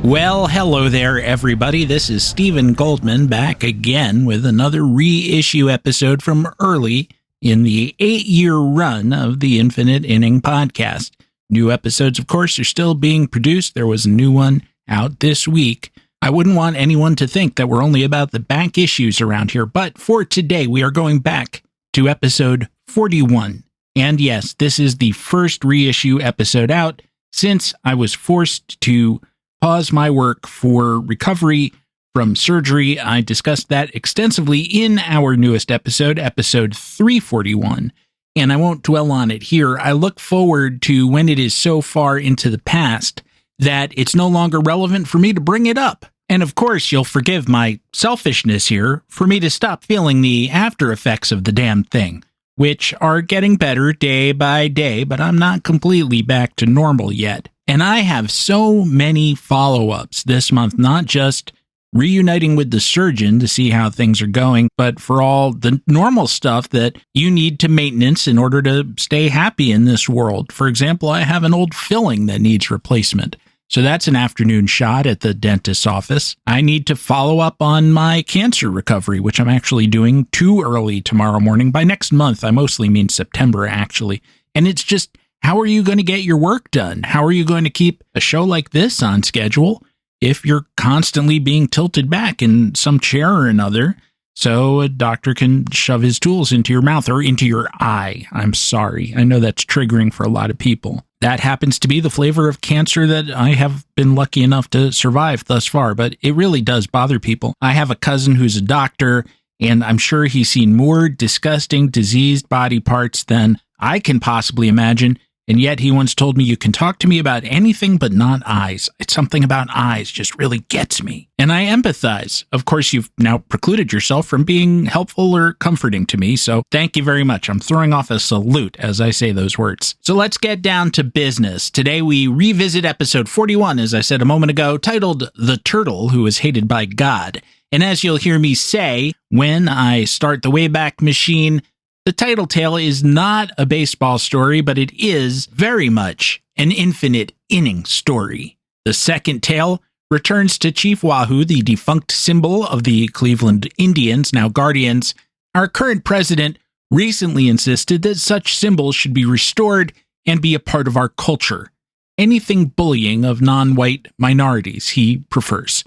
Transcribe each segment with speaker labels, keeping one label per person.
Speaker 1: Well, hello there, everybody. This is Stephen Goldman back again with another reissue episode from early in the 8-year run of the Infinite Inning podcast. New episodes, of course, are still being produced. There was a new one out this week. I wouldn't want anyone to think that we're only about the back issues around here, but for today, we are going back to episode 41. And yes, this is the first reissue episode out since I was forced to pause my work for recovery from surgery. I discussed that extensively in our newest episode, episode 341, and I won't dwell on it here. I look forward to when it is so far into the past that it's no longer relevant for me to bring it up. And of course, you'll forgive my selfishness here for me to stop feeling the after effects of the damn thing, which are getting better day by day, but I'm not completely back to normal yet. And I have so many follow-ups this month, not just reuniting with the surgeon to see how things are going, but for all the normal stuff that you need to maintenance in order to stay happy in this world. For example, I have an old filling that needs replacement. So that's an afternoon shot at the dentist's office. I need to follow up on my cancer recovery, which I'm actually doing too early tomorrow morning. By next month, I mostly mean September, actually. And it's just, how are you going to get your work done? How are you going to keep a show like this on schedule if you're constantly being tilted back in some chair or another so a doctor can shove his tools into your mouth or into your eye? I'm sorry. I know that's triggering for a lot of people. That happens to be the flavor of cancer that I have been lucky enough to survive thus far, but it really does bother people. I have a cousin who's a doctor, and I'm sure he's seen more disgusting, diseased body parts than I can possibly imagine. And yet he once told me, you can talk to me about anything but not eyes. It's something about eyes just really gets me. And I empathize. Of course, you've now precluded yourself from being helpful or comforting to me, so thank you very much. I'm throwing off a salute as I say those words. So let's get down to business. Today we revisit episode 41, as I said a moment ago, titled The Turtle Who Was Hated by God. And as you'll hear me say when I start the Wayback Machine, the title tale is not a baseball story, but it is very much an infinite inning story. The second tale returns to Chief Wahoo, the defunct symbol of the Cleveland Indians, now Guardians. Our current president recently insisted that such symbols should be restored and be a part of our culture. Anything bullying of non-white minorities he prefers.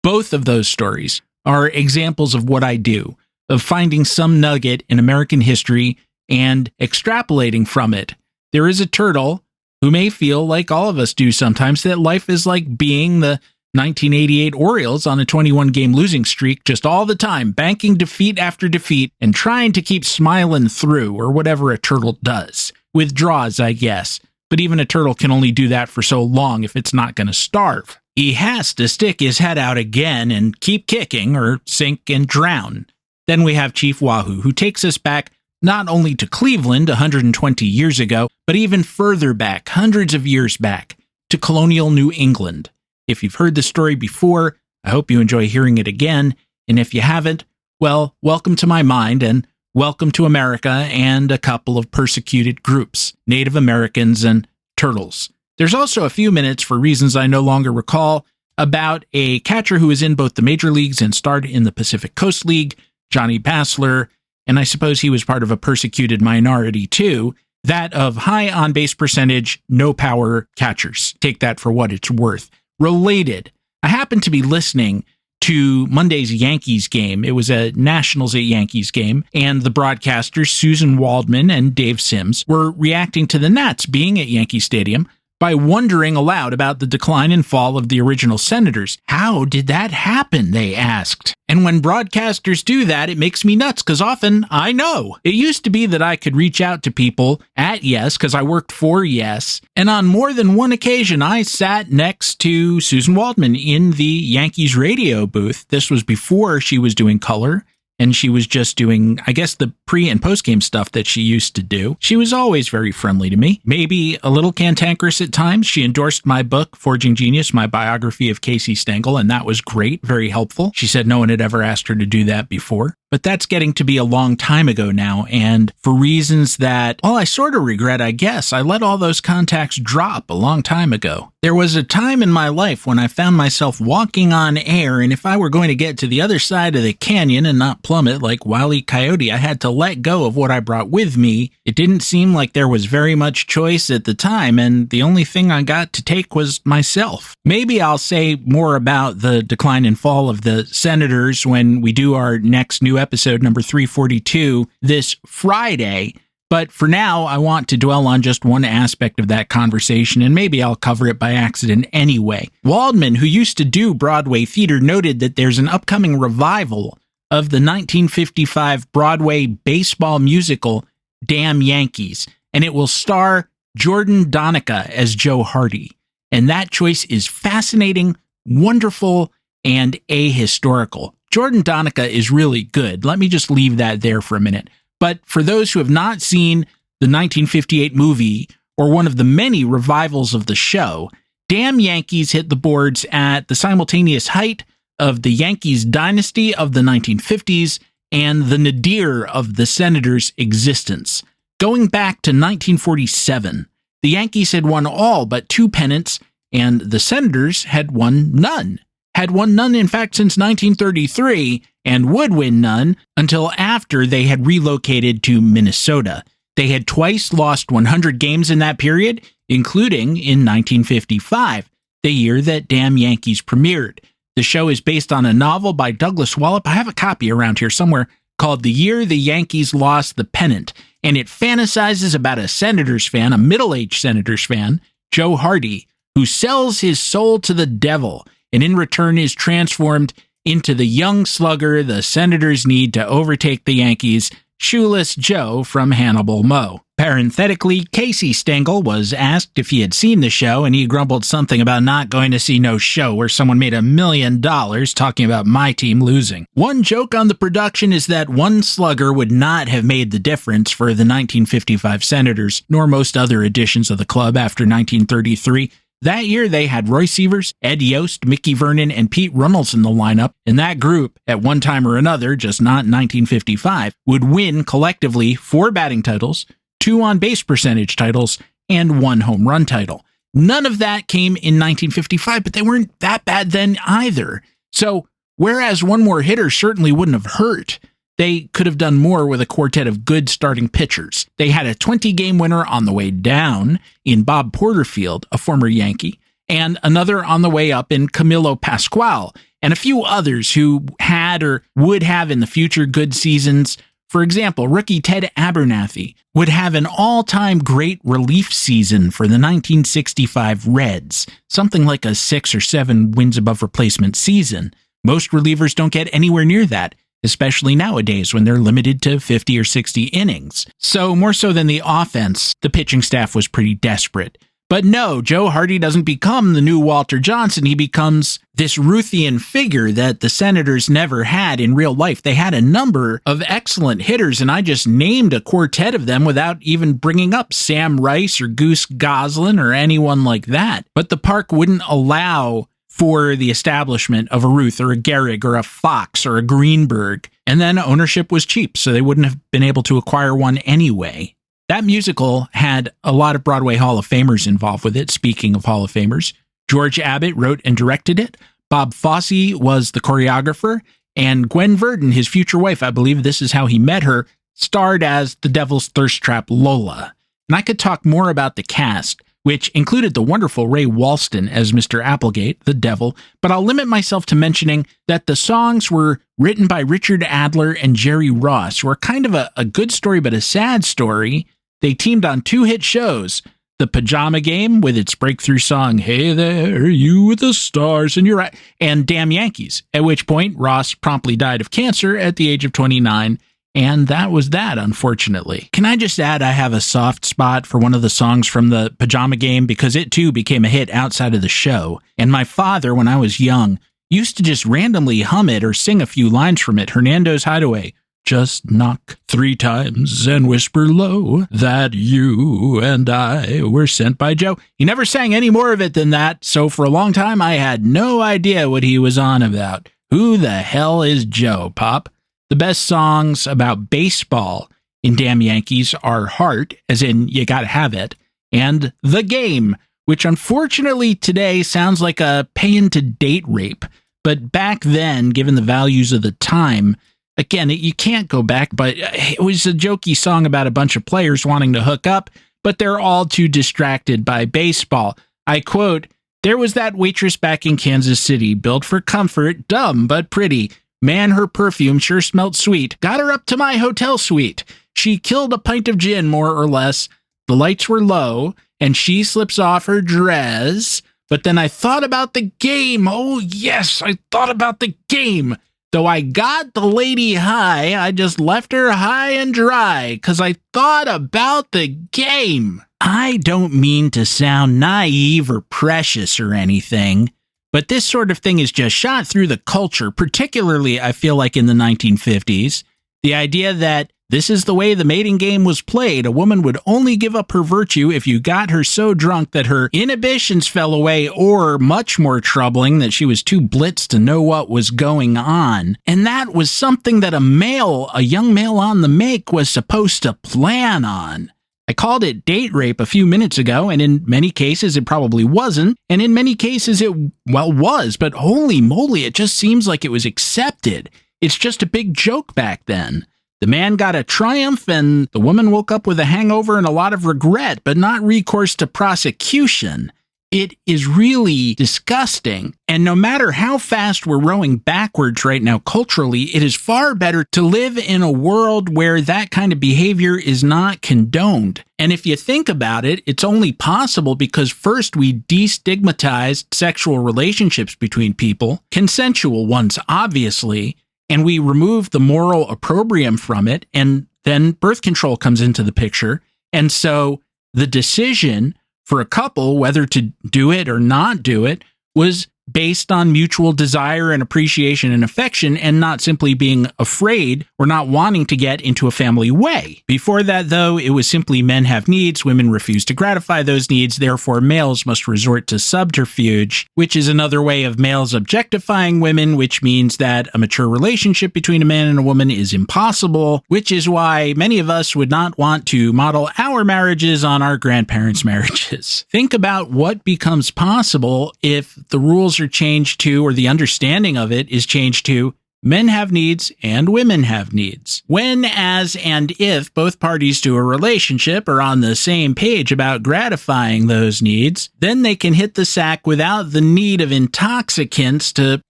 Speaker 1: Both of those stories are examples of what I do, of finding some nugget in American history and extrapolating from it. There is a turtle who may feel, like all of us do sometimes, that life is like being the 1988 Orioles on a 21-game losing streak just all the time, banking defeat after defeat and trying to keep smiling through, or whatever a turtle does. Withdraws, I guess. But even a turtle can only do that for so long if it's not going to starve. He has to stick his head out again and keep kicking or sink and drown. Then we have Chief Wahoo, who takes us back not only to Cleveland 120 years ago, but even further back, hundreds of years back, to colonial New England. If you've heard the story before, I hope you enjoy hearing it again, and if you haven't, well, welcome to my mind, and welcome to America and a couple of persecuted groups, Native Americans and turtles. There's also a few minutes, for reasons I no longer recall, about a catcher who was in both the major leagues and starred in the Pacific Coast League, Johnny Bassler, and I suppose he was part of a persecuted minority too, that of high on-base percentage, no-power catchers. Take that for what it's worth. Related, I happened to be listening to Monday's Yankees game. It was a Nationals at Yankees game, and the broadcasters, Susan Waldman and Dave Sims, were reacting to the Nats being at Yankee Stadium by wondering aloud about the decline and fall of the original Senators. How did that happen, they asked. And when broadcasters do that, it makes me nuts, because often I know. It used to be that I could reach out to people at Yes, because I worked for Yes, and on more than one occasion, I sat next to Susan Waldman in the Yankees radio booth. This was before she was doing color, and she was just doing, I guess, the pre- and post-game stuff that she used to do. She was always very friendly to me, maybe a little cantankerous at times. She endorsed my book, Forging Genius, my biography of Casey Stengel, and that was great, very helpful. She said no one had ever asked her to do that before. But that's getting to be a long time ago now, and for reasons that, well, I sort of regret, I guess. I let all those contacts drop a long time ago. There was a time in my life when I found myself walking on air, and if I were going to get to the other side of the canyon and not plummet like Wile E. Coyote, I had to let go of what I brought with me. It didn't seem like there was very much choice at the time, and the only thing I got to take was myself. Maybe I'll say more about the decline and fall of the Senators when we do our next new episode, number 342, this Friday. But for now, I want to dwell on just one aspect of that conversation, and maybe I'll cover it by accident anyway. Waldman, who used to do Broadway theater, noted that there's an upcoming revival of the 1955 Broadway baseball musical, Damn Yankees, and it will star Jordan Donica as Joe Hardy. And that choice is fascinating, wonderful, and ahistorical. Jordan Donica is really good. Let me just leave that there for a minute. But for those who have not seen the 1958 movie or one of the many revivals of the show, Damn Yankees hit the boards at the simultaneous height of the Yankees dynasty of the 1950s and the nadir of the Senators' existence. Going back to 1947, the Yankees had won all but 2 pennants, and the Senators had won none. Had won none, in fact, since 1933, and would win none until after they had relocated to Minnesota. They had twice lost 100 games in that period, including in 1955, the year that Damn Yankees premiered. The show is based on a novel by Douglas Wallop. I have a copy around here somewhere called The Year the Yankees Lost the Pennant, and it fantasizes about a Senators fan, a middle-aged Senators fan, Joe Hardy, who sells his soul to the devil and in return is transformed into the young slugger the Senators need to overtake the Yankees, Shoeless Joe from Hannibal Moe. Parenthetically, Casey Stengel was asked if he had seen the show, and he grumbled something about not going to see no show where someone made $1 million talking about my team losing. One joke on the production is that one slugger would not have made the difference for the 1955 Senators, nor most other editions of the club after 1933. That year, they had Roy Sievers, Ed Yost, Mickey Vernon, and Pete Runnels in the lineup, and that group, at one time or another, just not in 1955, would win collectively 4 batting titles, 2 on-base percentage titles, and 1 home run title. None of that came in 1955, but they weren't that bad then either. So, whereas one more hitter certainly wouldn't have hurt, they could have done more with a quartet of good starting pitchers. They had a 20-game winner on the way down in Bob Porterfield, a former Yankee, and another on the way up in Camilo Pascual, and a few others who had or would have in the future good seasons. For example, rookie Ted Abernathy would have an all-time great relief season for the 1965 Reds, something like a 6 or 7 wins above replacement season. Most relievers don't get anywhere near that, especially nowadays when they're limited to 50 or 60 innings. So more so than the offense, the pitching staff was pretty desperate. But no, Joe Hardy doesn't become the new Walter Johnson. He becomes this Ruthian figure that the Senators never had in real life. They had a number of excellent hitters, and I just named a quartet of them without even bringing up Sam Rice or Goose Goslin or anyone like that. But the park wouldn't allow for the establishment of a Ruth or a Gehrig or a Fox or a Greenberg. And then ownership was cheap, so they wouldn't have been able to acquire one anyway. That musical had a lot of Broadway Hall of Famers involved with it. Speaking of Hall of Famers, George Abbott wrote and directed it. Bob Fosse was the choreographer, and Gwen Verdon, his future wife, I believe this is how he met her, starred as the Devil's Thirst Trap Lola. And I could talk more about the cast, which included the wonderful Ray Walston as Mr. Applegate, the devil, but I'll limit myself to mentioning that the songs were written by Richard Adler and Jerry Ross, who are kind of a good story but a sad story. They teamed on 2 hit shows, The Pajama Game with its breakthrough song, Hey There, You with the Stars in Your Eye, and Damn Yankees, at which point Ross promptly died of cancer at the age of 29, and that was that, unfortunately. Can I just add I have a soft spot for one of the songs from The Pajama Game because it too became a hit outside of the show, and my father, when I was young, used to just randomly hum it or sing a few lines from it. Hernando's Hideaway. Just knock 3 times and whisper low that you and I were sent by Joe. He never sang any more of it than that, so for a long time I had no idea what he was on about. Who the hell is Joe, Pop? The best songs about baseball in Damn Yankees are Heart, as in You Gotta Have It, and The Game, which unfortunately today sounds like a pay-into-date rape. But back then, given the values of the time, again, you can't go back, but it was a jokey song about a bunch of players wanting to hook up, but they're all too distracted by baseball. I quote, "There was that waitress back in Kansas City, built for comfort, dumb but pretty. Man, her perfume sure smelt sweet. Got her up to my hotel suite. She killed a pint of gin, more or less. The lights were low, and she slips off her dress. But then I thought about the game. Oh, yes, I thought about the game. Though I got the lady high, I just left her high and dry, 'cause I thought about the game." I don't mean to sound naive or precious or anything, but this sort of thing is just shot through the culture, particularly, I feel like, in the 1950s. The idea that this is the way the mating game was played. A woman would only give up her virtue if you got her so drunk that her inhibitions fell away, or, much more troubling, that she was too blitzed to know what was going on. And that was something that a young male on the make, was supposed to plan on. I called it date rape a few minutes ago, and in many cases it probably wasn't, and in many cases it, was, but holy moly, it just seems like it was accepted. It's just a big joke back then. The man got a triumph, and the woman woke up with a hangover and a lot of regret, but not recourse to prosecution. It is really disgusting. And no matter how fast we're rowing backwards right now culturally, it is far better to live in a world where that kind of behavior is not condoned. And if you think about it, it's only possible because first we destigmatized sexual relationships between people, consensual ones, obviously, and we remove the moral opprobrium from it, and then birth control comes into the picture. And so the decision for a couple, whether to do it or not do it, was based on mutual desire and appreciation and affection, and not simply being afraid or not wanting to get into a family way. Before that, though, it was simply men have needs, women refuse to gratify those needs, therefore males must resort to subterfuge, which is another way of males objectifying women, which means that a mature relationship between a man and a woman is impossible, which is why many of us would not want to model our marriages on our grandparents' marriages. Think about what becomes possible if the rules are changed to, or the understanding of it is changed to, men have needs and women have needs. When, as, and if both parties to a relationship are on the same page about gratifying those needs, then they can hit the sack without the need of intoxicants to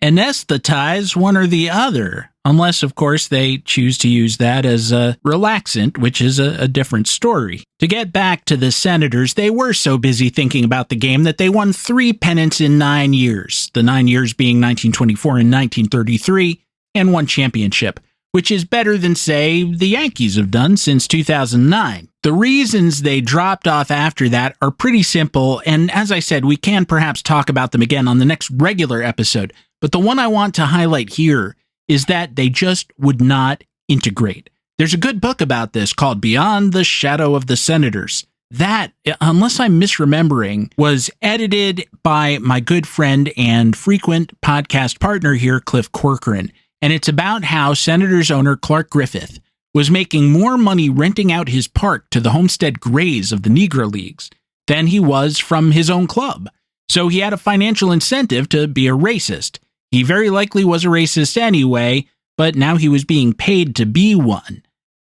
Speaker 1: anesthetize one or the other. Unless, of course, they choose to use that as a relaxant, which is a different story. To get back to the Senators, they were so busy thinking about the game that they won 3 pennants in 9 years, the 9 years being 1924 and 1933, and 1 championship, which is better than, say, the Yankees have done since 2009. The reasons they dropped off after that are pretty simple, and as I said, we can perhaps talk about them again on the next regular episode, but the one I want to highlight here is that they just would not integrate. There's a good book about this called Beyond the Shadow of the Senators. That, unless I'm misremembering, was edited by my good friend and frequent podcast partner here, Cliff Corcoran. And it's about how Senators owner Clark Griffith was making more money renting out his park to the Homestead Grays of the Negro Leagues than he was from his own club. So he had a financial incentive to be a racist. He very likely was a racist anyway, but now he was being paid to be one.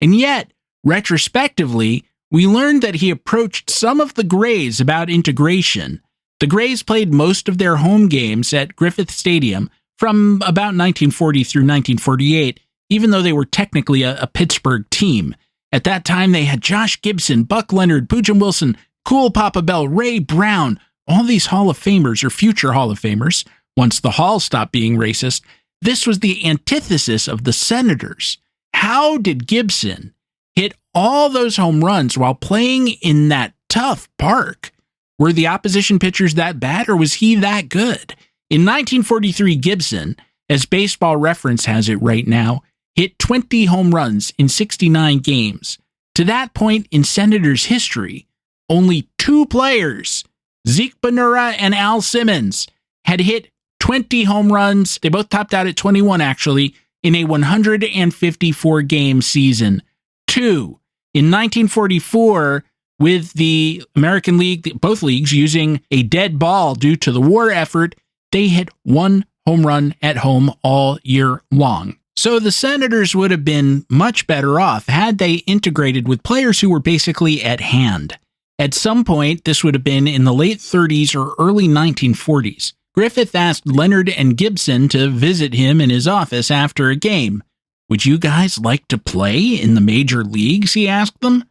Speaker 1: And yet, retrospectively, we learned that he approached some of the Grays about integration. The Grays played most of their home games at Griffith Stadium from about 1940 through 1948, even though they were technically a Pittsburgh team. At that time, they had Josh Gibson, Buck Leonard, Boojum Wilson, Cool Papa Bell, Ray Brown, all these Hall of Famers or future Hall of Famers. Once the Hall stopped being racist, this was the antithesis of the Senators. How did Gibson hit all those home runs while playing in that tough park? Were the opposition pitchers that bad, or was he that good? In 1943, Gibson, as Baseball Reference has it right now, hit 20 home runs in 69 games. To that point in Senators history, only 2 players, Zeke Bonura and Al Simmons, had hit 20 home runs. They both topped out at 21, actually, in a 154-game season. 2. In 1944, With the American League, both leagues using a dead ball due to the war effort, they hit one home run at home all year long. So the Senators would have been much better off had they integrated with players who were basically at hand. At some point, this would have been in the late 30s or early 1940s. Griffith asked Leonard and Gibson to visit him in his office after a game. "Would you guys like to play in the major leagues?" he asked them.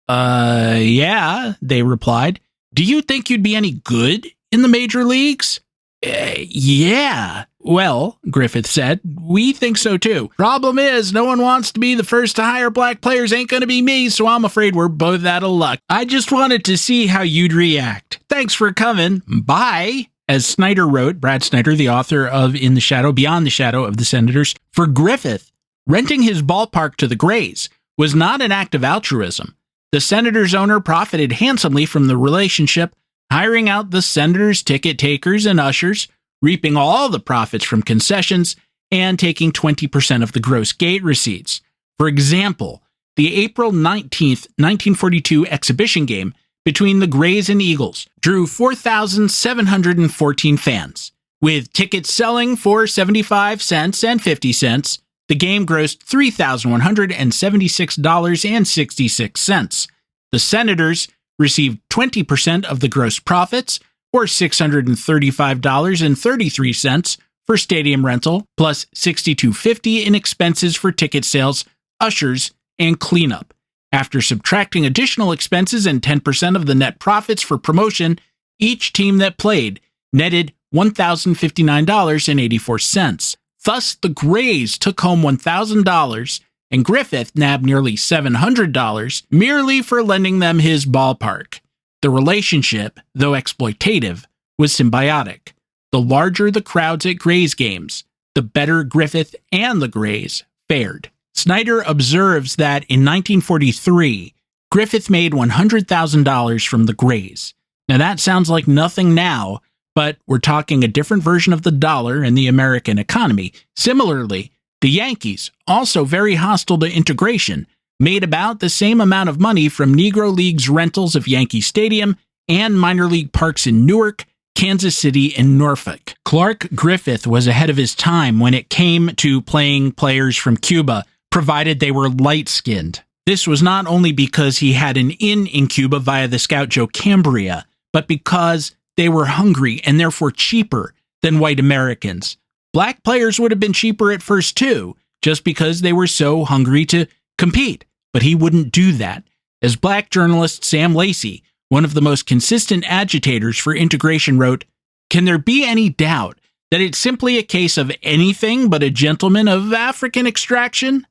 Speaker 1: Yeah, they replied. "Do you think you'd be any good in the major leagues?" Yeah. "Well," Griffith said, "we think so too. Problem is, no one wants to be the first to hire black players. Ain't gonna be me, so I'm afraid we're both out of luck. I just wanted to see how you'd react. Thanks for coming. Bye." As Snyder wrote, Brad Snyder, the author of In the Shadow, Beyond the Shadow of the Senators, for Griffith, renting his ballpark to the Grays was not an act of altruism. The Senators' owner profited handsomely from the relationship, hiring out the Senators' ticket takers and ushers, reaping all the profits from concessions, and taking 20% of the gross gate receipts. For example, the April 19th, 1942 exhibition game between the Grays and Eagles drew 4,714 fans. With tickets selling for 75 cents and 50 cents, the game grossed $3,176.66. The Senators received 20% of the gross profits, or $635.33 for stadium rental, plus $62.50 in expenses for ticket sales, ushers, and cleanup. After subtracting additional expenses and 10% of the net profits for promotion, each team that played netted $1,059.84. Thus, the Grays took home $1,000, and Griffith nabbed nearly $700 merely for lending them his ballpark. The relationship, though exploitative, was symbiotic. The larger the crowds at Grays games, the better Griffith and the Grays fared. Snyder observes that in 1943, Griffith made $100,000 from the Grays. Now that sounds like nothing now, but we're talking a different version of the dollar in the American economy. Similarly, the Yankees, also very hostile to integration, made about the same amount of money from Negro League's rentals of Yankee Stadium and minor league parks in Newark, Kansas City, and Norfolk. Clark Griffith was ahead of his time when it came to playing players from Cuba, provided they were light-skinned. This was not only because he had an in Cuba via the scout Joe Cambria, but because they were hungry and therefore cheaper than white Americans. Black players would have been cheaper at first too, just because they were so hungry to compete. But he wouldn't do that. As black journalist Sam Lacey, one of the most consistent agitators for integration, wrote, "Can there be any doubt that it's simply a case of anything but a gentleman of African extraction?"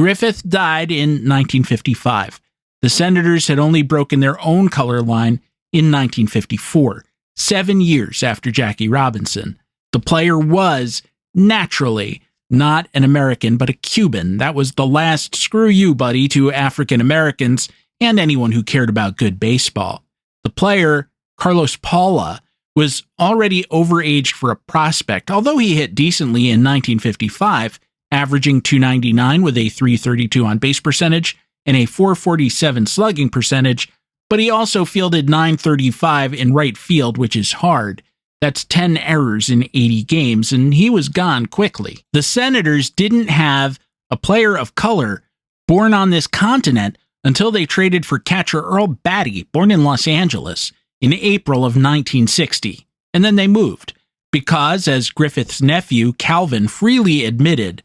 Speaker 1: Griffith died in 1955. The Senators had only broken their own color line in 1954, 7 years after Jackie Robinson. The player was, naturally, not an American, but a Cuban. That was the last screw you, buddy, to African Americans and anyone who cared about good baseball. The player, Carlos Paula, was already overaged for a prospect, although he hit decently in 1955, averaging .299 with a .332 on-base percentage and a .447 slugging percentage, but he also fielded .935 in right field, which is hard. That's 10 errors in 80 games, and he was gone quickly. The Senators didn't have a player of color born on this continent until they traded for catcher Earl Batty, born in Los Angeles, in April of 1960. And then they moved, because, as Griffith's nephew, Calvin, freely admitted,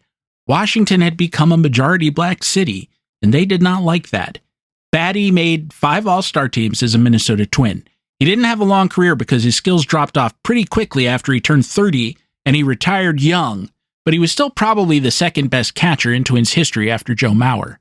Speaker 1: Washington had become a majority black city, and they did not like that. Batty made 5 All-Star teams as a Minnesota Twin. He didn't have a long career because his skills dropped off pretty quickly after he turned 30, and he retired young, but he was still probably the second best catcher in Twins history after Joe Mauer.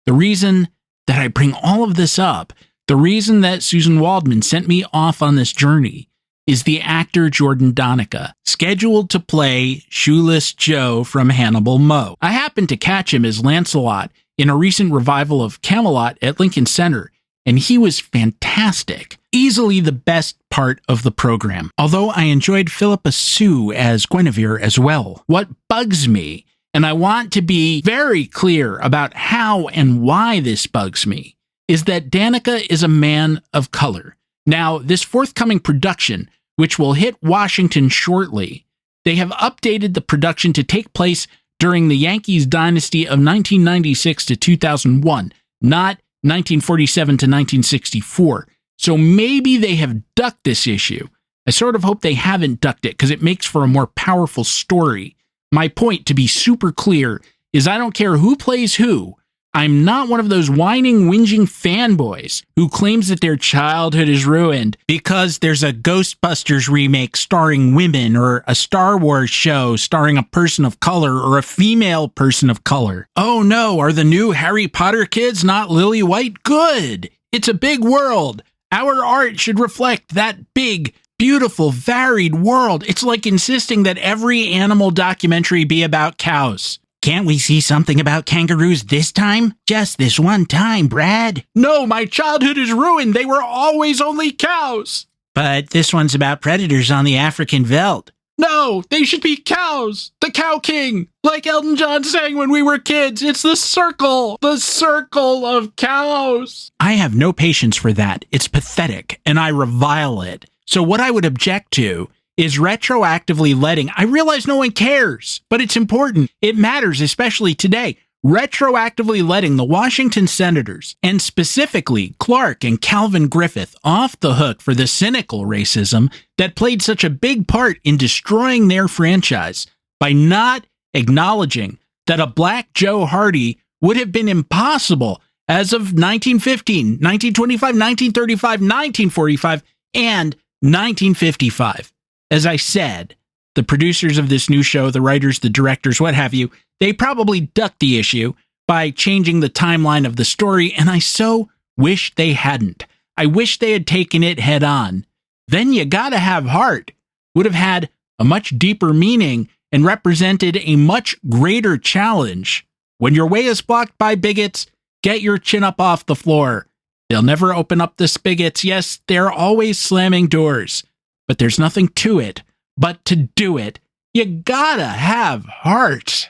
Speaker 1: The reason that I bring all of this up, the reason that Susan Waldman sent me off on this journey, is the actor Jordan Donica, scheduled to play Shoeless Joe from Hannibal Moe. I happened to catch him as Lancelot in a recent revival of Camelot at Lincoln Center, and he was fantastic. Easily the best part of the program, although I enjoyed Philippa Sue as Guinevere as well. What bugs me, and I want to be very clear about how and why this bugs me, is that Danica is a man of color. Now, this forthcoming production, which will hit Washington shortly, they have updated the production to take place during the Yankees dynasty of 1996 to 2001, not 1947 to 1964. So maybe they have ducked this issue. I sort of hope they haven't ducked it because it makes for a more powerful story. My point, to be super clear, is I don't care who plays who. I'm not one of those whining, whinging fanboys who claims that their childhood is ruined because there's a Ghostbusters remake starring women or a Star Wars show starring a person of color or a female person of color. Oh no, are the new Harry Potter kids not lily white? Good! It's a big world. Our art should reflect that big, beautiful, varied world. It's like insisting that every animal documentary be about cows. Can't we see something about kangaroos this time? Just this one time, Brad. No, my childhood is ruined. They were always only cows. But this one's about predators on the African veldt. No, they should be cows. The Cow King. Like Elton John sang when we were kids. It's the circle of cows. I have no patience for that. It's pathetic, and I revile it. So what I would object to is retroactively letting, I realize no one cares, but it's important. It matters, especially today. Retroactively letting the Washington Senators, and specifically Clark and Calvin Griffith, off the hook for the cynical racism that played such a big part in destroying their franchise by not acknowledging that a black Joe Hardy would have been impossible as of 1915, 1925, 1935, 1945, and 1955. As I said, the producers of this new show, the writers, the directors, what have you, they probably ducked the issue by changing the timeline of the story, and I so wish they hadn't. I wish they had taken it head on. Then You Gotta Have Heart would have had a much deeper meaning and represented a much greater challenge. When your way is blocked by bigots, get your chin up off the floor. They'll never open up the spigots. Yes, they're always slamming doors. But there's nothing to it. But to do it, you gotta have heart.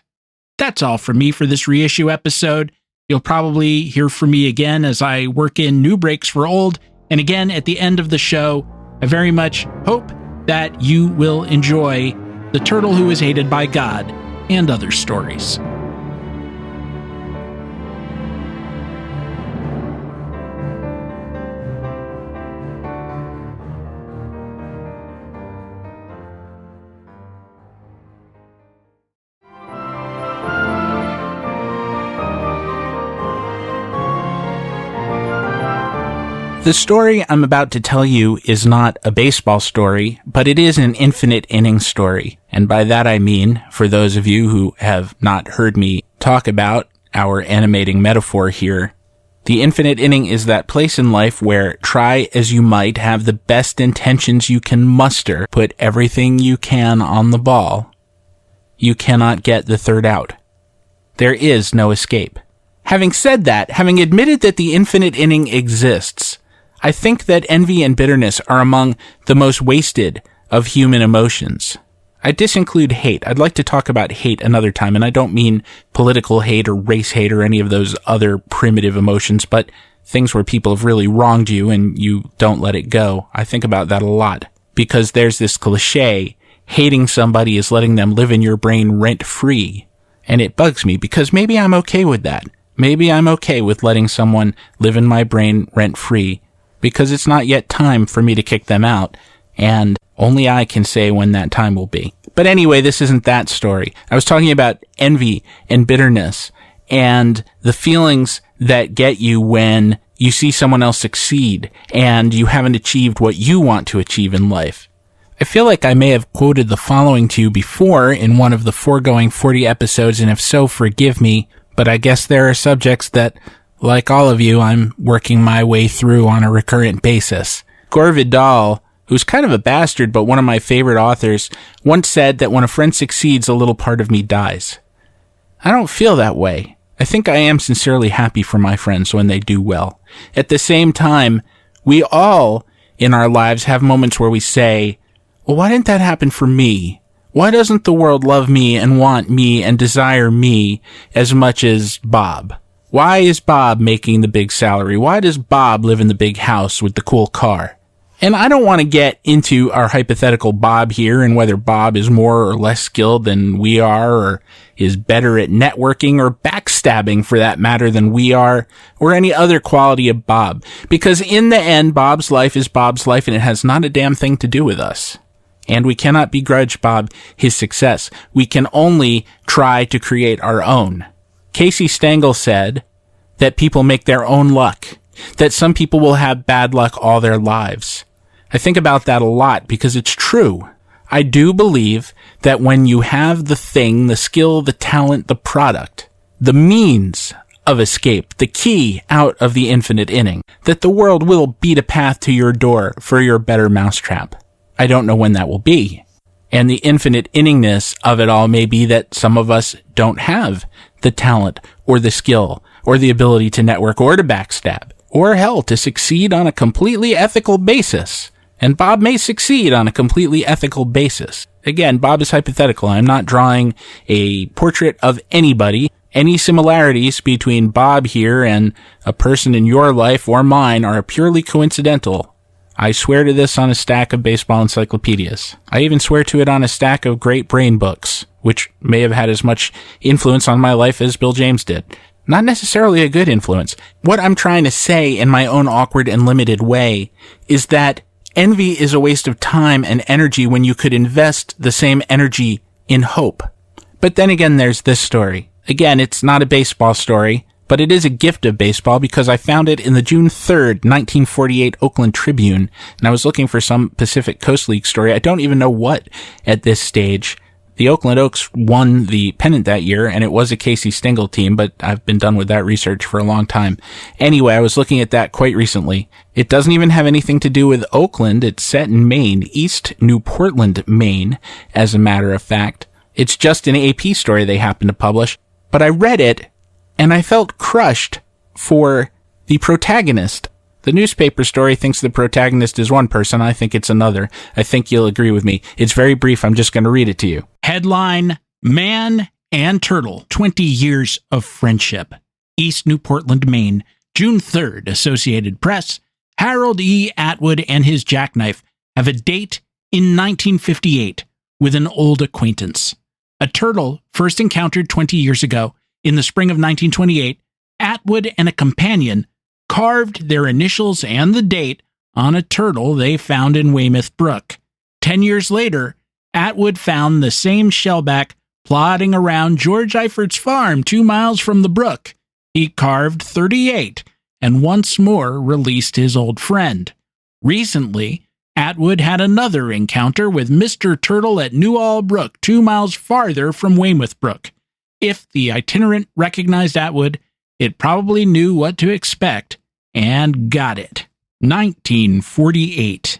Speaker 1: That's all from me for this reissue episode. You'll probably hear from me again as I work in new breaks for old. And again, at the end of the show, I very much hope that you will enjoy The Turtle Who Was Hated by God and other stories. The story I'm about to tell you is not a baseball story, but it is an infinite inning story. And by that I mean, for those of you who have not heard me talk about our animating metaphor here, the infinite inning is that place in life where, try as you might, have the best intentions you can muster, put everything you can on the ball, you cannot get the third out. There is no escape. Having said that, having admitted that the infinite inning exists, I think that envy and bitterness are among the most wasted of human emotions. I disinclude hate. I'd like to talk about hate another time, and I don't mean political hate or race hate or any of those other primitive emotions, but things where people have really wronged you and you don't let it go. I think about that a lot because there's this cliche, hating somebody is letting them live in your brain rent-free, and it bugs me because maybe I'm okay with that. Maybe I'm okay with letting someone live in my brain rent-free, because it's not yet time for me to kick them out, and only I can say when that time will be. But anyway, this isn't that story. I was talking about envy and bitterness, and the feelings that get you when you see someone else succeed, and you haven't achieved what you want to achieve in life. I feel like I may have quoted the following to you before in one of the foregoing 40 episodes, and if so, forgive me, but I guess there are subjects that, like all of you, I'm working my way through on a recurrent basis. Gore Vidal, who's kind of a bastard but one of my favorite authors, once said that when a friend succeeds, a little part of me dies. I don't feel that way. I think I am sincerely happy for my friends when they do well. At the same time, we all in our lives have moments where we say, well, why didn't that happen for me? Why doesn't the world love me and want me and desire me as much as Bob? Why is Bob making the big salary? Why does Bob live in the big house with the cool car? And I don't want to get into our hypothetical Bob here and whether Bob is more or less skilled than we are, or is better at networking or backstabbing for that matter than we are, or any other quality of Bob. Because in the end, Bob's life is Bob's life, and it has not a damn thing to do with us. And we cannot begrudge Bob his success. We can only try to create our own. Casey Stengel said that people make their own luck, that some people will have bad luck all their lives. I think about that a lot because it's true. I do believe that when you have the thing, the skill, the talent, the product, the means of escape, the key out of the infinite inning, that the world will beat a path to your door for your better mousetrap. I don't know when that will be. And the infinite inningness of it all may be that some of us don't have the talent or the skill or the ability to network or to backstab, or hell, to succeed on a completely ethical basis. And Bob may succeed on a completely ethical basis. Again, Bob is hypothetical. I'm not drawing a portrait of anybody. Any similarities between Bob here and a person in your life or mine are purely coincidental. I swear to this on a stack of baseball encyclopedias. I even swear to it on a stack of great brain books, which may have had as much influence on my life as Bill James did. Not necessarily a good influence. What I'm trying to say in my own awkward and limited way is that envy is a waste of time and energy when you could invest the same energy in hope. But then again, there's this story. Again, it's not a baseball story, but it is a gift of baseball because I found it in the June 3rd, 1948 Oakland Tribune, and I was looking for some Pacific Coast League story. I don't even know what at this stage. The Oakland Oaks won the pennant that year, and it was a Casey Stengel team, but I've been done with that research for a long time. Anyway, I was looking at that quite recently. It doesn't even have anything to do with Oakland. It's set in Maine, East New Portland, Maine, as a matter of fact. It's just an AP story they happened to publish. But I read it, and I felt crushed for the protagonist. The newspaper story thinks the protagonist is one person. I think it's another. I think you'll agree with me. It's very brief. I'm just going to read it to you. Headline, Man and Turtle, 20 Years of Friendship. East New Portland, Maine, June 3rd, Associated Press. Harold E. Atwood and his jackknife have a date in 1958 with an old acquaintance. A turtle first encountered 20 years ago in the spring of 1928, Atwood and a companion carved their initials and the date on a turtle they found in Weymouth Brook. 10 years later, Atwood found the same shellback plodding around George Eifert's farm 2 miles from the brook. He carved 38 and once more released his old friend. Recently, Atwood had another encounter with Mr. Turtle at Newall Brook 2 miles farther from Weymouth Brook. If the itinerant recognized Atwood, it probably knew what to expect and got it. 1948.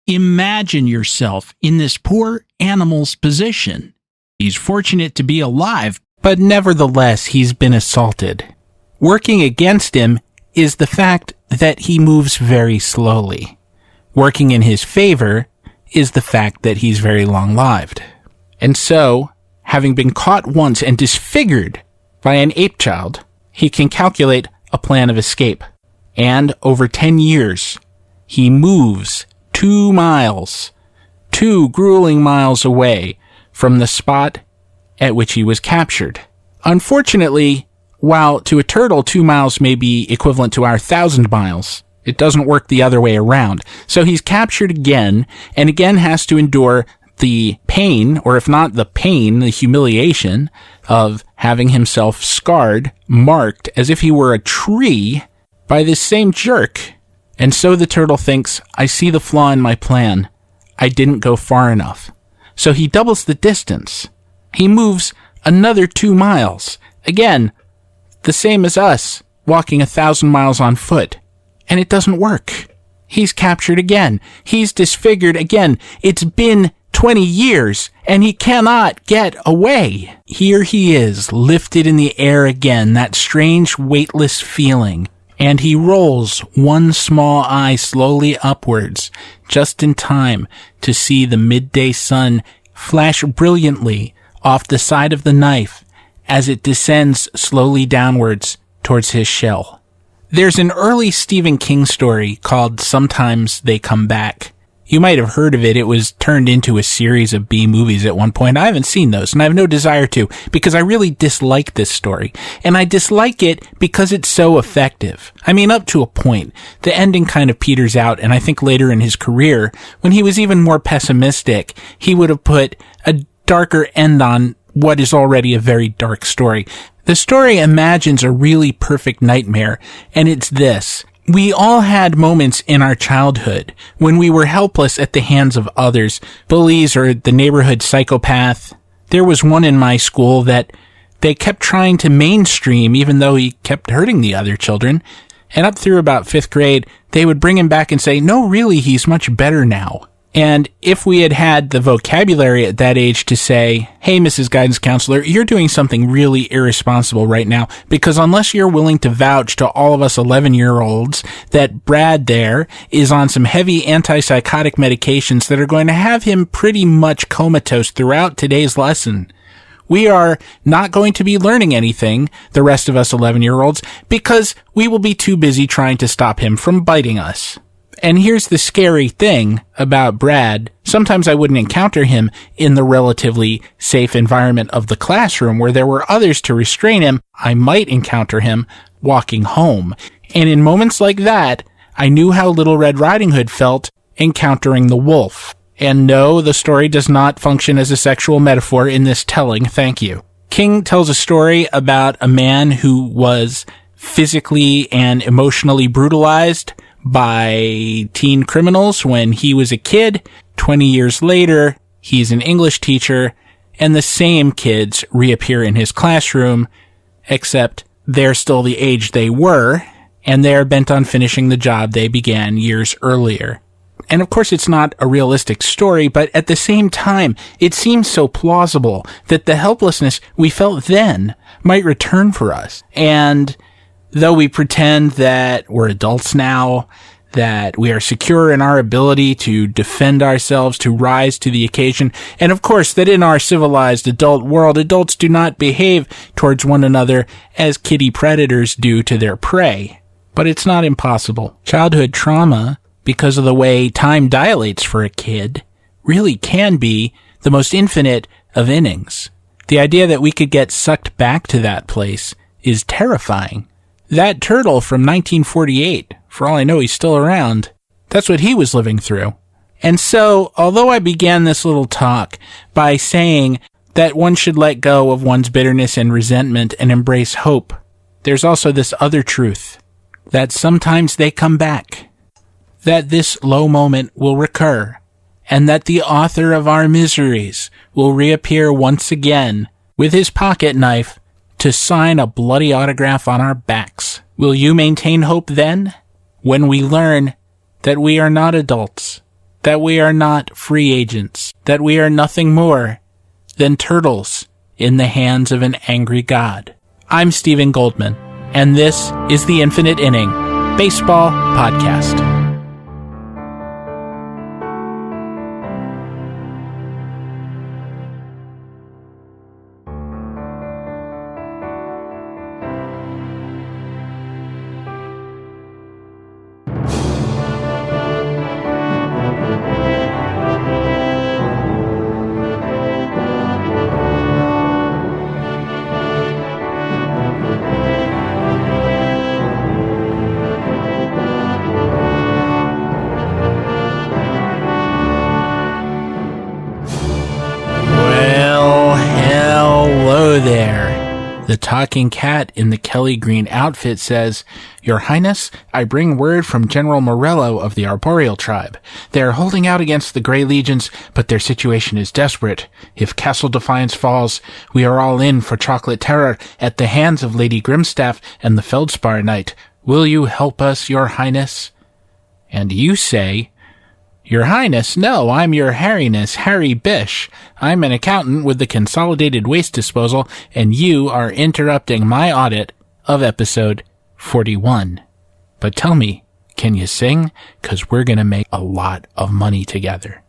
Speaker 1: Imagine yourself in this poor animal's position. He's fortunate to be alive, but nevertheless he's been assaulted. Working against him is the fact that he moves very slowly. Working in his favor is the fact that he's very long-lived. And so, having been caught once and disfigured by an ape child, he can calculate a plan of escape. And over 10 years, he moves 2 miles, 2 grueling miles away from the spot at which he was captured. Unfortunately, while to a turtle 2 miles may be equivalent to our 1,000 miles, it doesn't work the other way around. So he's captured again, and again has to endure the pain, or if not the pain, the humiliation of having himself scarred, marked as if he were a tree by this same jerk. And so the turtle thinks, I see the flaw in my plan. I didn't go far enough. So he doubles the distance. He moves another 2 miles. Again, the same as us, walking 1,000 miles on foot. And it doesn't work. He's captured again. He's disfigured again. It's been 20 years, and he cannot get away. Here he is, lifted in the air again, that strange weightless feeling. And he rolls one small eye slowly upwards, just in time to see the midday sun flash brilliantly off the side of the knife as it descends slowly downwards towards his shell. There's an early Stephen King story called Sometimes They Come Back. You might have heard of it. It was turned into a series of B movies at one point. I haven't seen those, and I have no desire to, because I really dislike this story. And I dislike it because it's so effective. I mean, up to a point. The ending kind of peters out, and I think later in his career, when he was even more pessimistic, he would have put a darker end on what is already a very dark story. The story imagines a really perfect nightmare, and it's this. We all had moments in our childhood when we were helpless at the hands of others, bullies or the neighborhood psychopath. There was one in my school that they kept trying to mainstream even though he kept hurting the other children. And up through about 5th grade, they would bring him back and say, no, really, he's much better now. And if we had had the vocabulary at that age to say, hey, Mrs. Guidance Counselor, you're doing something really irresponsible right now, because unless you're willing to vouch to all of us 11-year-olds that Brad there is on some heavy antipsychotic medications that are going to have him pretty much comatose throughout today's lesson, we are not going to be learning anything, the rest of us 11-year-olds, because we will be too busy trying to stop him from biting us. And here's the scary thing about Brad. Sometimes I wouldn't encounter him in the relatively safe environment of the classroom where there were others to restrain him. I might encounter him walking home. And in moments like that, I knew how Little Red Riding Hood felt encountering the wolf. And no, the story does not function as a sexual metaphor in this telling, thank you. King tells a story about a man who was physically and emotionally brutalized by teen criminals when he was a kid. 20 years later, he's an English teacher, and the same kids reappear in his classroom, except they're still the age they were, and they're bent on finishing the job they began years earlier. And of course, it's not a realistic story, but at the same time, it seems so plausible that the helplessness we felt then might return for us. And though we pretend that we're adults now, that we are secure in our ability to defend ourselves, to rise to the occasion, and of course that in our civilized adult world, adults do not behave towards one another as kitty predators do to their prey. But it's not impossible. Childhood trauma, because of the way time dilates for a kid, really can be the most infinite of innings. The idea that we could get sucked back to that place is terrifying. That turtle from 1948, for all I know he's still around, that's what he was living through. And so, although I began this little talk by saying that one should let go of one's bitterness and resentment and embrace hope, there's also this other truth, that sometimes they come back, that this low moment will recur, and that the author of our miseries will reappear once again with his pocket knife to sign a bloody autograph on our backs. Will you maintain hope then? When we learn that we are not adults, that we are not free agents, that we are nothing more than turtles in the hands of an angry God. I'm Stephen Goldman, and this is the Infinite Inning Baseball Podcast. The talking cat in the Kelly Green outfit says, Your Highness, I bring word from General Morello of the Arboreal tribe. They are holding out against the Grey Legions, but their situation is desperate. If Castle Defiance falls, we are all in for chocolate terror at the hands of Lady Grimstaff and the Feldspar Knight. Will you help us, Your Highness? And you say, Your Highness, no, I'm your Harryness, Harry Bish. I'm an accountant with the Consolidated Waste Disposal, and you are interrupting my audit of episode 41. But tell me, can you sing? 'Cause we're gonna make a lot of money together.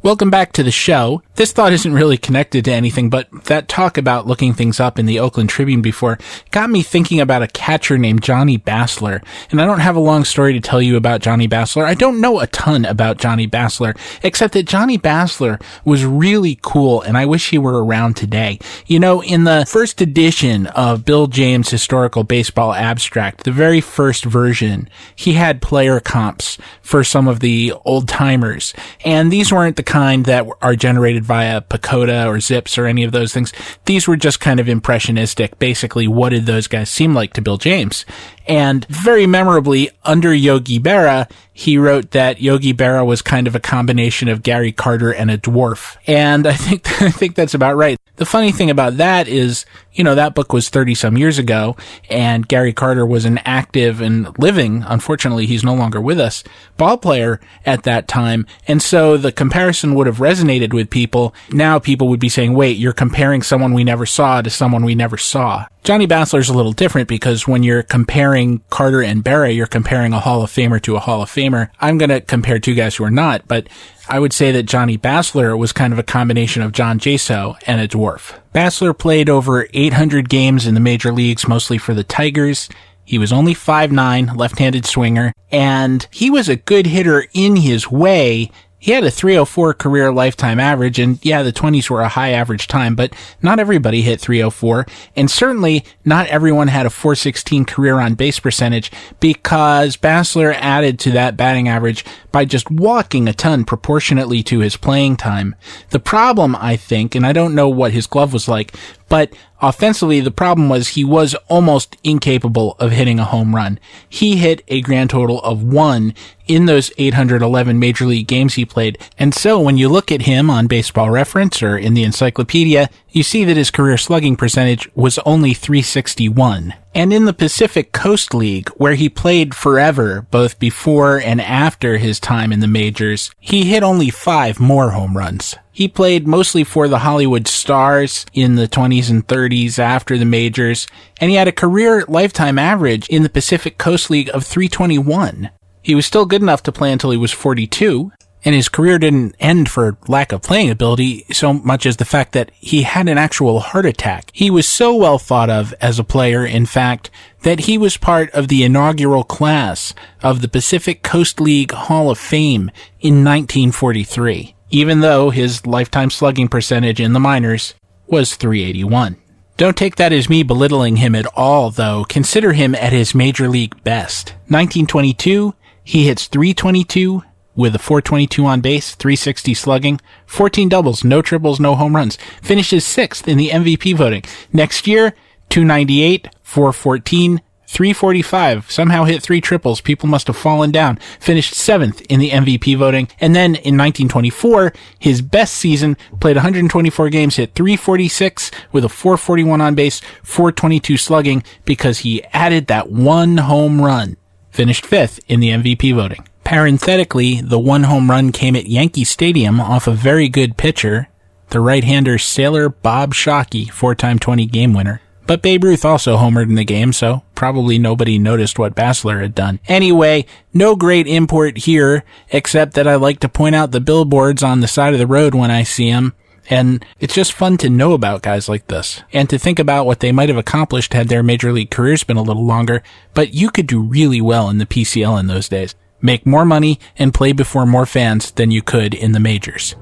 Speaker 1: Welcome back to the show. This thought isn't really connected to anything, but that talk about looking things up in the Oakland Tribune before got me thinking about a catcher named Johnny Bassler. And I don't have a long story to tell you about Johnny Bassler. I don't know a ton about Johnny Bassler, except that Johnny Bassler was really cool, and I wish he were around today. You know, in the first edition of Bill James' Historical Baseball Abstract, the very first version, he had player comps for some of the old-timers. And these weren't the kind that are generated via Pequot or Zips or any of those things. These were just kind of impressionistic. Basically, what did those guys seem like to Bill James? And very memorably, under Yogi Berra, he wrote that Yogi Berra was kind of a combination of Gary Carter and a dwarf. And I think that's about right. The funny thing about that is, you know, that book was 30-some years ago, and Gary Carter was an active and living, unfortunately he's no longer with us, ball player at that time. And so the comparison would have resonated with people. Now people would be saying, wait, you're comparing someone we never saw to someone we never saw. Johnny Bassler's a little different because when you're comparing Carter and Berra, you're comparing a Hall of Famer to a Hall of Famer. I'm going to compare two guys who are not, but I would say that Johnny Bassler was kind of a combination of John Jaso and a dwarf. Bassler played over 800 games in the major leagues, mostly for the Tigers. He was only 5'9", left-handed swinger, and he was a good hitter in his way. He had a .304 career lifetime average, and yeah, the 20s were a high average time, but not everybody hit .304, and certainly not everyone had a .416 career on base percentage, because Bassler added to that batting average by just walking a ton proportionately to his playing time. The problem, I think, and I don't know what his glove was like, but offensively, the problem was he was almost incapable of hitting a home run. He hit a grand total of 1 in those 811 major league games he played. And so when you look at him on Baseball Reference or in the encyclopedia, you see that his career slugging percentage was only .361. And in the Pacific Coast League, where he played forever, both before and after his time in the majors, he hit only 5 more home runs. He played mostly for the Hollywood Stars in the 20s and 30s after the majors, and he had a career lifetime average in the Pacific Coast League of .321. He was still good enough to play until he was 42, and his career didn't end for lack of playing ability so much as the fact that he had an actual heart attack. He was so well thought of as a player, in fact, that he was part of the inaugural class of the Pacific Coast League Hall of Fame in 1943, even though his lifetime slugging percentage in the minors was .381. Don't take that as me belittling him at all, though. Consider him at his major league best. 1922, he hits .322 with a .422 on base, .360 slugging, 14 doubles, no triples, no home runs. Finishes 6th in the MVP voting. Next year, .298, .414, .345. Somehow hit 3 triples. People must have fallen down. Finished 7th in the MVP voting. And then in 1924, his best season, played 124 games, hit .346 with a .441 on base, .422 slugging because he added that 1 home run. Finished 5th in the MVP voting. Parenthetically, the 1 home run came at Yankee Stadium off a very good pitcher, the right-hander Sailor Bob Shockey, 4-time 20 game winner. But Babe Ruth also homered in the game, so probably nobody noticed what Bassler had done. Anyway, no great import here, except that I like to point out the billboards on the side of the road when I see them. And it's just fun to know about guys like this, and to think about what they might have accomplished had their major league careers been a little longer. But you could do really well in the PCL in those days. Make more money and play before more fans than you could in the majors.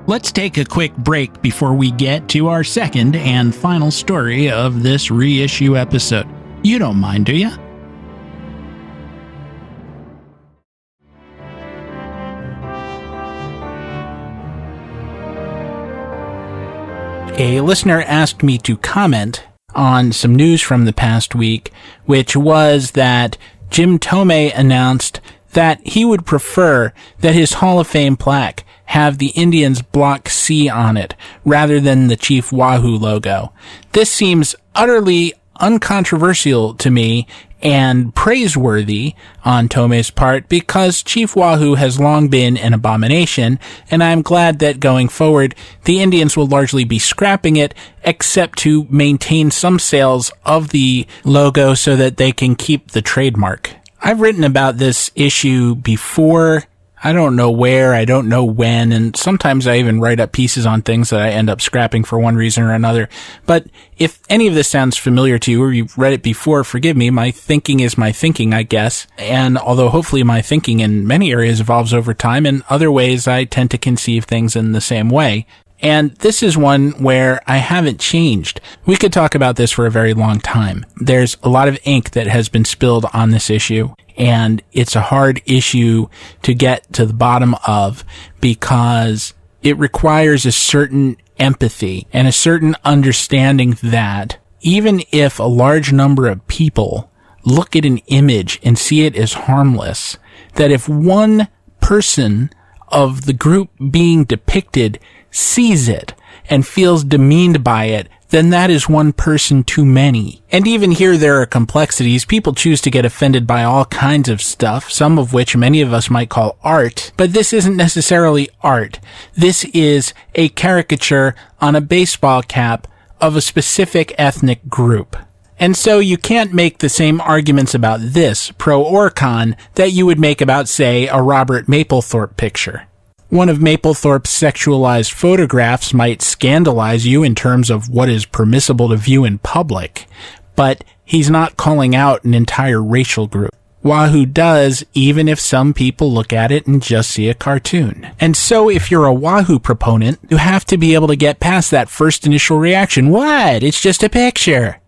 Speaker 1: Let's take a quick break before we get to our second and final story of this reissue episode. You don't mind, do you? A listener asked me to comment on some news from the past week, which was that Jim Thome announced that he would prefer that his Hall of Fame plaque have the Indians Block C on it, rather than the Chief Wahoo logo. This seems utterly uncontroversial to me and praiseworthy on Thome's part, because Chief Wahoo has long been an abomination, and I'm glad that going forward, the Indians will largely be scrapping it, except to maintain some sales of the logo so that they can keep the trademark. I've written about this issue before. I don't know where, I don't know when, and sometimes I even write up pieces on things that I end up scrapping for one reason or another. But if any of this sounds familiar to you or you've read it before, forgive me, my thinking is my thinking, I guess. And although hopefully my thinking in many areas evolves over time, in other ways I tend to conceive things in the same way. And this is one where I haven't changed. We could talk about this for a very long time. There's a lot of ink that has been spilled on this issue, and it's a hard issue to get to the bottom of because it requires a certain empathy and a certain understanding that even if a large number of people look at an image and see it as harmless, that if one person of the group being depicted sees it and feels demeaned by it, then that is one person too many. And even here there are complexities. People choose to get offended by all kinds of stuff, some of which many of us might call art, but this isn't necessarily art. This is a caricature on a baseball cap of a specific ethnic group. And so you can't make the same arguments about this, pro or con, that you would make about, say, a Robert Mapplethorpe picture. One of Mapplethorpe's sexualized photographs might scandalize you in terms of what is permissible to view in public, but he's not calling out an entire racial group. Wahoo does, even if some people look at it and just see a cartoon. And so if you're a Wahoo proponent, you have to be able to get past that first initial reaction. What? It's just a picture.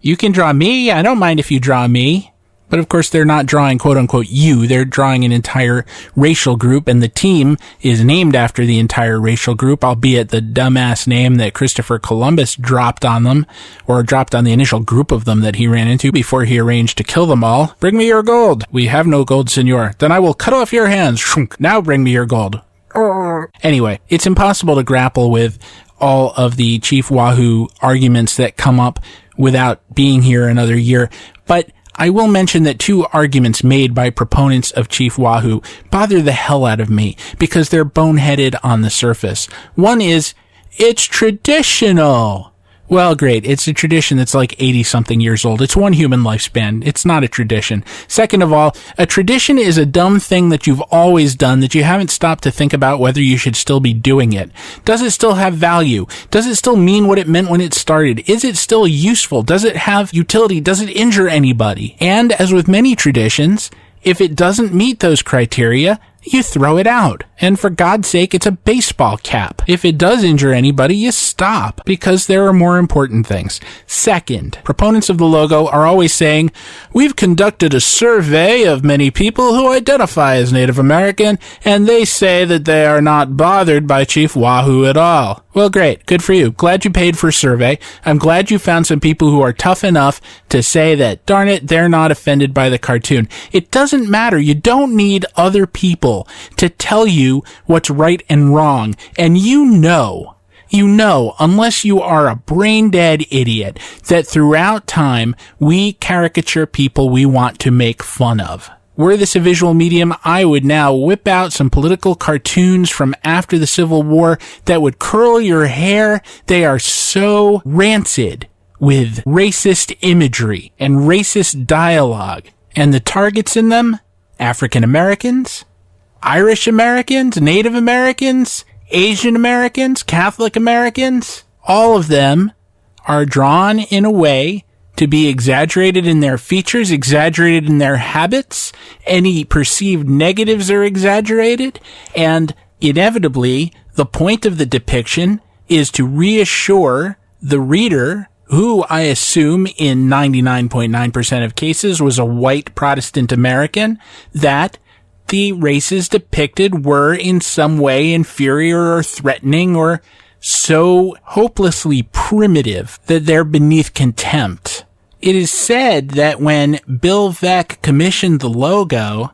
Speaker 1: You can draw me. I don't mind if you draw me. But of course, they're not drawing quote-unquote you. They're drawing an entire racial group, and the team is named after the entire racial group, albeit the dumbass name that Christopher Columbus dropped on them, or dropped on the initial group of them that he ran into before he arranged to kill them all. Bring me your gold. We have no gold, senor. Then I will cut off your hands. Now bring me your gold. Anyway, it's impossible to grapple with all of the Chief Wahoo arguments that come up without being here another year, but I will mention that two arguments made by proponents of Chief Wahoo bother the hell out of me because they're boneheaded on the surface. One is, it's traditional. Well, great. It's a tradition that's like 80-something years old. It's one human lifespan. It's not a tradition. Second of all, a tradition is a dumb thing that you've always done that you haven't stopped to think about whether you should still be doing it. Does it still have value? Does it still mean what it meant when it started? Is it still useful? Does it have utility? Does it injure anybody? And as with many traditions, if it doesn't meet those criteria, you throw it out. And for God's sake, it's a baseball cap. If it does injure anybody, you stop, because there are more important things. Second, proponents of the logo are always saying, we've conducted a survey of many people who identify as Native American, and they say that they are not bothered by Chief Wahoo at all. Well, great. Good for you. Glad you paid for a survey. I'm glad you found some people who are tough enough to say that, darn it, they're not offended by the cartoon. It doesn't matter. You don't need other people to tell you what's right and wrong. And you know, unless you are a brain-dead idiot, that throughout time, we caricature people we want to make fun of. Were this a visual medium, I would now whip out some political cartoons from after the Civil War that would curl your hair. They are so rancid with racist imagery and racist dialogue. And the targets in them? African Americans, Irish Americans, Native Americans, Asian Americans, Catholic Americans. All of them are drawn in a way to be exaggerated in their features, exaggerated in their habits. Any perceived negatives are exaggerated. And inevitably, the point of the depiction is to reassure the reader, who I assume in 99.9% of cases was a white Protestant American, that the races depicted were in some way inferior or threatening or so hopelessly primitive that they're beneath contempt. It is said that when Bill Veeck commissioned the logo,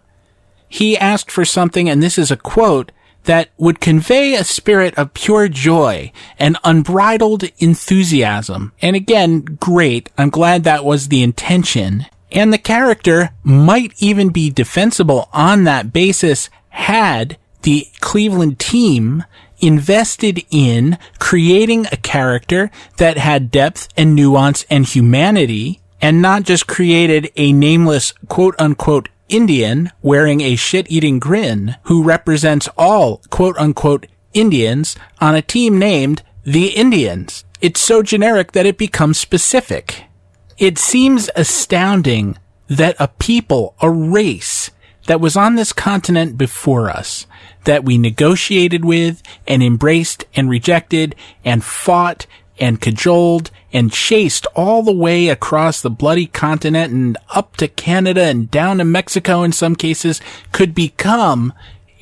Speaker 1: he asked for something, and this is a quote, that would convey a spirit of pure joy and unbridled enthusiasm. And again, great. I'm glad that was the intention. And the character might even be defensible on that basis had the Cleveland team invested in creating a character that had depth and nuance and humanity, and not just created a nameless quote-unquote Indian wearing a shit-eating grin who represents all quote-unquote Indians on a team named the Indians. It's so generic that it becomes specific. It seems astounding that a people, a race that was on this continent before us, that we negotiated with and embraced and rejected and fought and cajoled and chased all the way across the bloody continent and up to Canada and down to Mexico in some cases, could become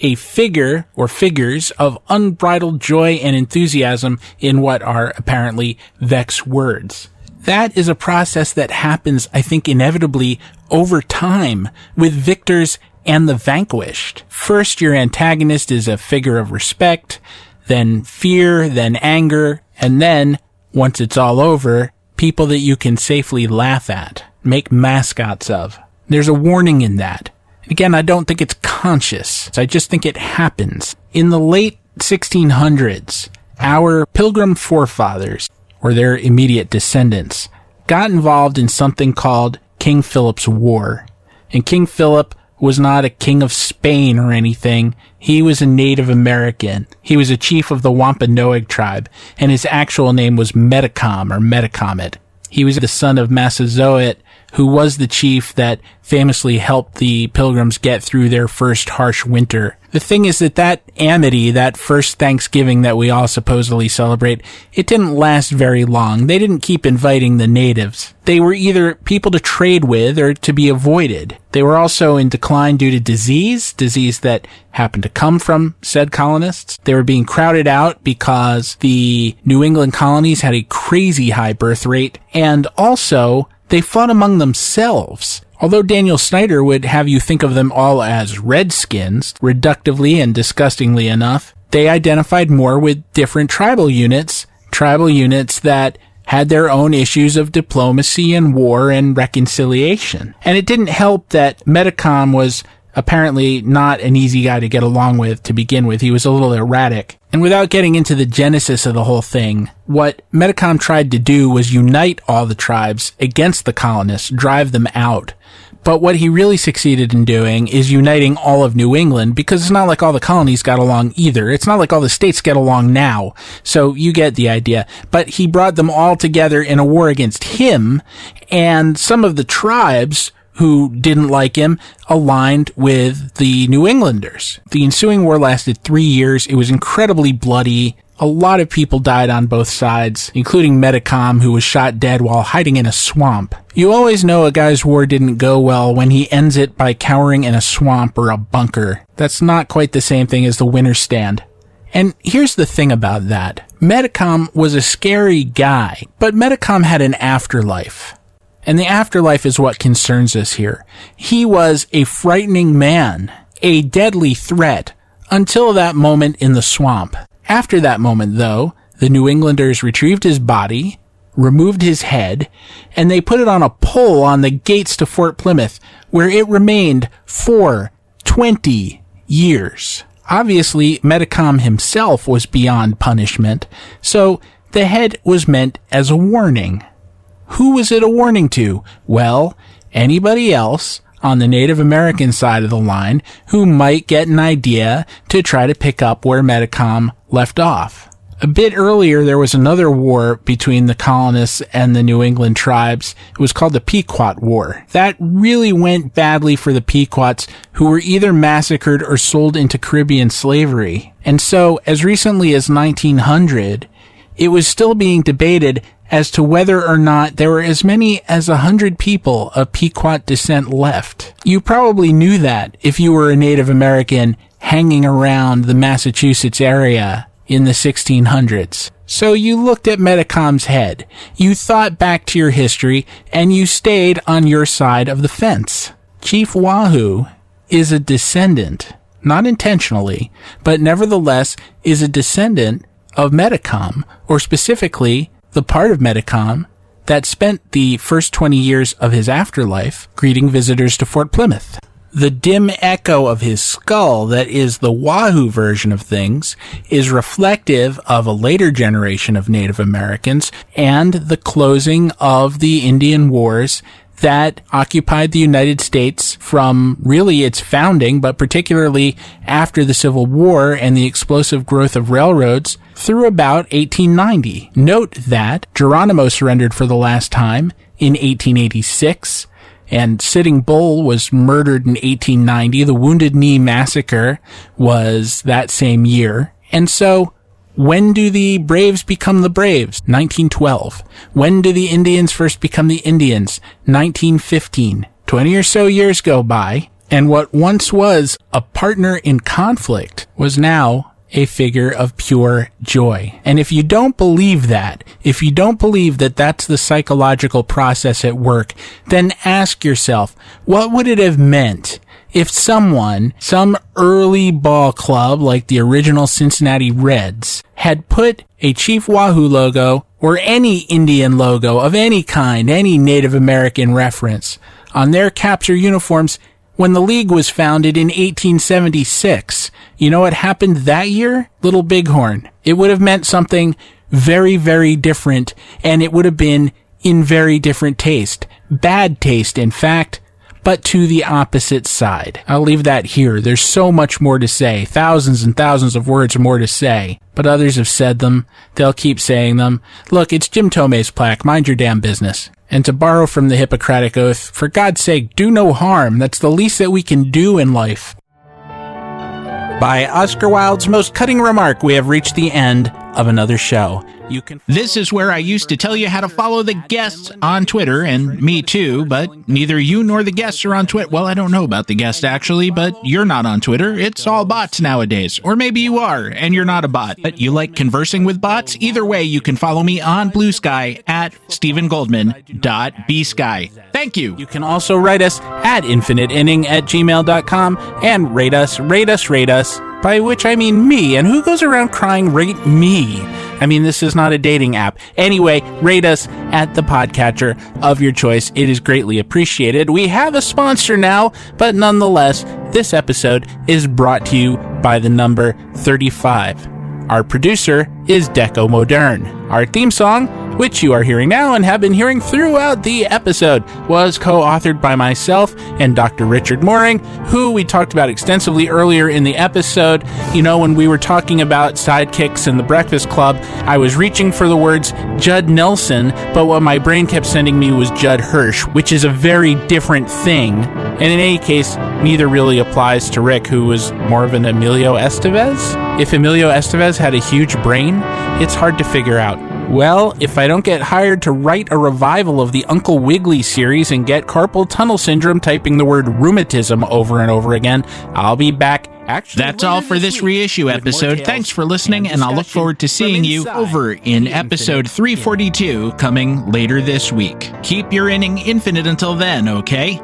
Speaker 1: a figure or figures of unbridled joy and enthusiasm in what are apparently Vex words. That is a process that happens, I think, inevitably over time with victors and the vanquished. First, your antagonist is a figure of respect, then fear, then anger, and then, once it's all over, people that you can safely laugh at, make mascots of. There's a warning in that. Again, I don't think it's conscious. I just think it happens. In the late 1600s, our pilgrim forefathers, or their immediate descendants, got involved in something called King Philip's War. And King Philip was not a king of Spain or anything. He was a Native American. He was a chief of the Wampanoag tribe, and his actual name was Metacom or Metacomet. He was the son of Massasoit, who was the chief that famously helped the Pilgrims get through their first harsh winter. The thing is that amity, that first Thanksgiving that we all supposedly celebrate, it didn't last very long. They didn't keep inviting the natives. They were either people to trade with or to be avoided. They were also in decline due to disease that happened to come from said colonists. They were being crowded out because the New England colonies had a crazy high birth rate, and also they fought among themselves. Although Daniel Snyder would have you think of them all as redskins, reductively and disgustingly enough, they identified more with different tribal units that had their own issues of diplomacy and war and reconciliation. And it didn't help that Metacom was apparently not an easy guy to get along with to begin with. He was a little erratic. And without getting into the genesis of the whole thing, what Metacom tried to do was unite all the tribes against the colonists, drive them out. But what he really succeeded in doing is uniting all of New England, because it's not like all the colonies got along either. It's not like all the states get along now. So you get the idea. But he brought them all together in a war against him, and some of the tribes who didn't like him aligned with the New Englanders. The ensuing war lasted 3 years. It was incredibly bloody. A lot of people died on both sides, including Metacom, who was shot dead while hiding in a swamp. You always know a guy's war didn't go well when he ends it by cowering in a swamp or a bunker. That's not quite the same thing as the winter's stand. And here's the thing about that. Metacom was a scary guy, but Metacom had an afterlife. And the afterlife is what concerns us here. He was a frightening man, a deadly threat, until that moment in the swamp. After that moment, though, the New Englanders retrieved his body, removed his head, and they put it on a pole on the gates to Fort Plymouth, where it remained for 20 years. Obviously, Metacom himself was beyond punishment, so the head was meant as a warning. Who was it a warning to? Well, anybody else on the Native American side of the line who might get an idea to try to pick up where Metacom left off. A bit earlier, there was another war between the colonists and the New England tribes. It was called the Pequot War. That really went badly for the Pequots, who were either massacred or sold into Caribbean slavery. And so, as recently as 1900, it was still being debated as to whether or not there were as many as 100 people of Pequot descent left. You probably knew that if you were a Native American hanging around the Massachusetts area in the 1600s. So you looked at Metacom's head, you thought back to your history, and you stayed on your side of the fence. Chief Wahoo is a descendant, not intentionally, but nevertheless is a descendant of Metacom, or specifically the part of Metacom that spent the first 20 years of his afterlife greeting visitors to Fort Plymouth. The dim echo of his skull that is the Wahoo version of things is reflective of a later generation of Native Americans and the closing of the Indian Wars
Speaker 2: that occupied the United States from really its founding, but particularly after the Civil War and the explosive growth of railroads through about 1890. Note that Geronimo surrendered for the last time in 1886, and Sitting Bull was murdered in 1890. The Wounded Knee Massacre was that same year. And so, when do the Braves become the Braves? 1912. When do the Indians first become the Indians? 1915. 20 or so years go by, and what once was a partner in conflict was now a figure of pure joy. And if you don't believe that, if you don't believe that that's the psychological process at work, then ask yourself, what would it have meant if someone, some early ball club like the original Cincinnati Reds, had put a Chief Wahoo logo or any Indian logo of any kind, any Native American reference, on their caps or uniforms when the league was founded in 1876? You know what happened that year? Little Bighorn. It would have meant something very, very different, and it would have been in very different taste. Bad taste, in fact, but to the opposite side. I'll leave that here. There's so much more to say. Thousands and thousands of words more to say. But others have said them. They'll keep saying them. Look, it's Jim Tomei's plaque. Mind your damn business. And to borrow from the Hippocratic Oath, for God's sake, do no harm. That's the least that we can do in life. By Oscar Wilde's most cutting remark, we have reached the end of another show.
Speaker 1: This is where I used to tell you how to follow the guests on Twitter, and me too, but neither you nor the guests are on Twitter. Well, I don't know about the guest, actually, but you're not on Twitter. It's all bots nowadays. Or maybe you are, and you're not a bot, but you like conversing with bots? Either way, you can follow me on Blue Sky at stephengoldman.bsky. Thank you.
Speaker 2: You can also write us at infiniteinning@gmail.com and rate us, by which I mean me. And who goes around crying, rate me? I mean, this is not a dating app. Anyway, rate us at the podcatcher of your choice. It is greatly appreciated. We have a sponsor now, but nonetheless, this episode is brought to you by the number 35. Our producer is Deco Modern. Our theme song, which you are hearing now and have been hearing throughout the episode, was co-authored by myself and Dr. Richard Mooring, who we talked about extensively earlier in the episode. You know, when we were talking about sidekicks and the Breakfast Club, I was reaching for the words Judd Nelson, but what my brain kept sending me was Judd Hirsch, which is a very different thing. And in any case, neither really applies to Rick, who was more of an Emilio Estevez. If Emilio Estevez had a huge brain, it's hard to figure out. Well, if I don't get hired to write a revival of the Uncle Wiggily series and get carpal tunnel syndrome typing the word rheumatism over and over again, I'll be back. Actually,
Speaker 1: that's all for this reissue episode. Thanks for listening, and I'll look forward to seeing you over in episode 342 coming later this week. Keep your inning infinite until then, okay?